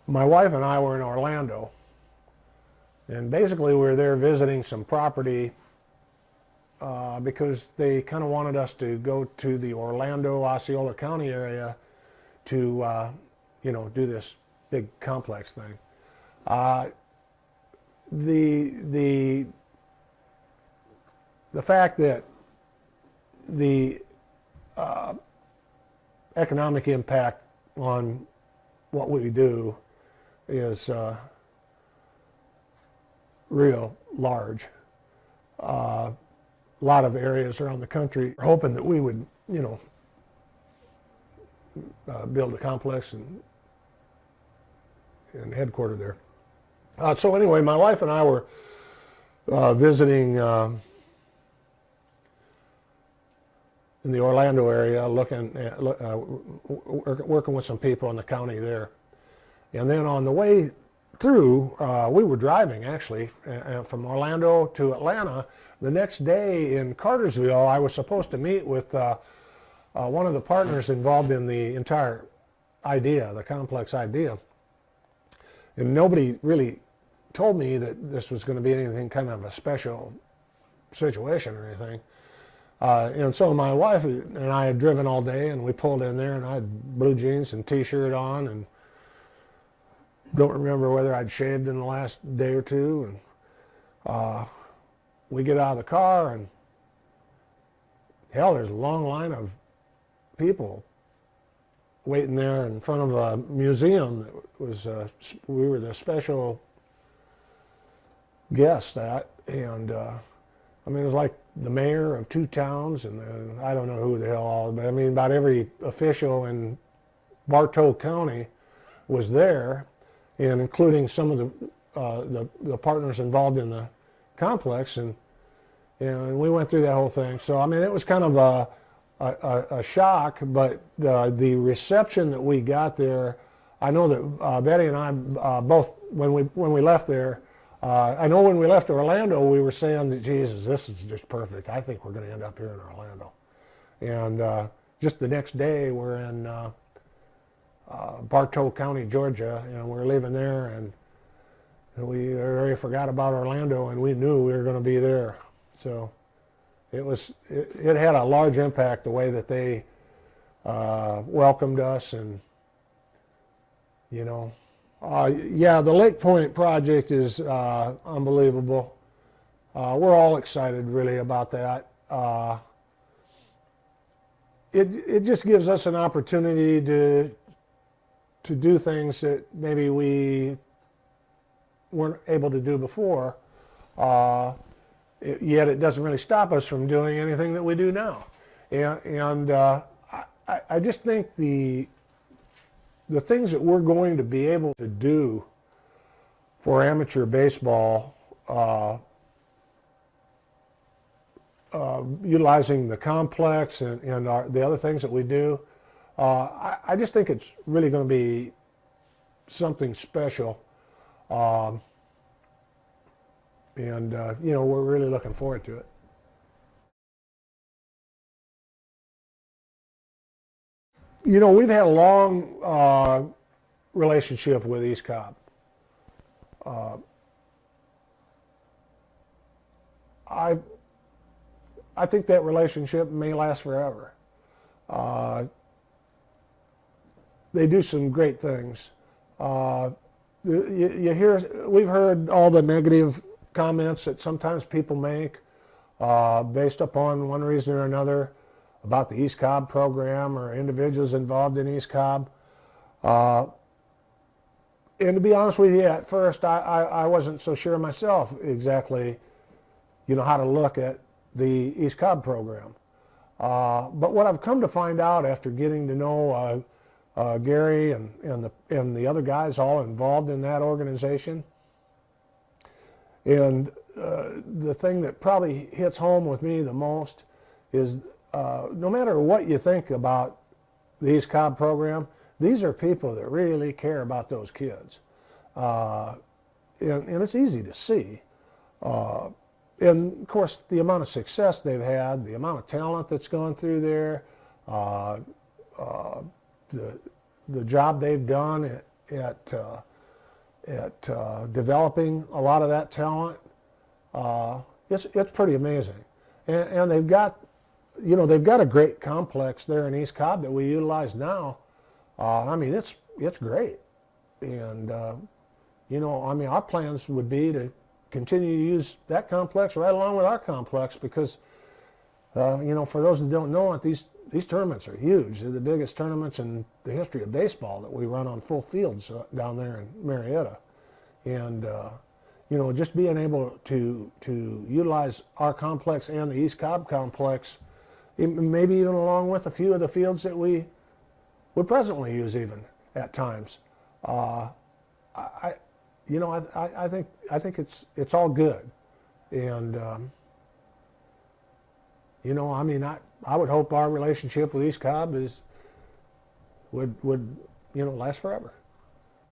My wife and I were in Orlando, and basically we were there visiting some property because they kind of wanted us to go to the Orlando, Osceola County area to, do this big complex thing. The fact that the economic impact on what we do is real large. A lot of areas around the country are hoping that we would, build a complex and headquarter there. So anyway, my wife and I were visiting in the Orlando area, looking at, working with some people in the county there. And then on the way through, we were driving actually from Orlando to Atlanta. The next day in Cartersville, I was supposed to meet with one of the partners involved in the entire idea, the complex idea. And nobody really told me that this was going to be anything kind of a special situation or anything. And so my wife and I had driven all day, and we pulled in there, and I had blue jeans and t-shirt on, and don't remember whether I'd shaved in the last day or two. And we get out of the car, and hell, there's a long line of people waiting there in front of a museum that was, we were the special guests at, and I mean, it was like the mayor of 2 towns, and I don't know who the hell all, but I mean, about every official in Bartow County was there, and including some of the partners involved in the complex, and we went through that whole thing. So I mean, it was kind of a shock, but the reception that we got there, I know that Betty and I both, when we left there, I know when we left Orlando, we were saying that, Jesus, this is just perfect. I think we're going to end up here in Orlando. And just the next day, we're in Bartow County, Georgia, and we're leaving there, and we already forgot about Orlando, and we knew we were going to be there. So it had a large impact, the way that they welcomed us, and yeah, the LakePoint Project is unbelievable. We're all excited really about that. It just gives us an opportunity to do things that maybe we weren't able to do before. Yet it doesn't really stop us from doing anything that we do now. And I just think the things that we're going to be able to do for amateur baseball, utilizing the complex and the other things that we do, I just think it's really going to be something special. We're really looking forward to it. We've had a long relationship with East Cobb. I think that relationship may last forever. They do some great things. We've heard all the negative comments that sometimes people make based upon one reason or another about the East Cobb program or individuals involved in East Cobb. And to be honest with you, at first I wasn't so sure myself exactly, how to look at the East Cobb program. But what I've come to find out after getting to know Gary and the other guys all involved in that organization, and the thing that probably hits home with me the most is no matter what you think about the East Cobb program, these are people that really care about those kids. And it's easy to see. And of course, the amount of success they've had, the amount of talent that's gone through there, the job they've done at developing a lot of that talent. It's pretty amazing, and they've got, they've got a great complex there in East Cobb that we utilize now. I mean, it's great, and I mean, our plans would be to continue to use that complex right along with our complex because, for those that don't know it, these tournaments are huge. They're the biggest tournaments in the history of baseball that we run on full fields down there in Marietta. And, just being able to utilize our complex and the East Cobb complex, maybe even along with a few of the fields that we would presently use even at times. I think it's all good. And, I mean, I would hope our relationship with East Cobb would last forever.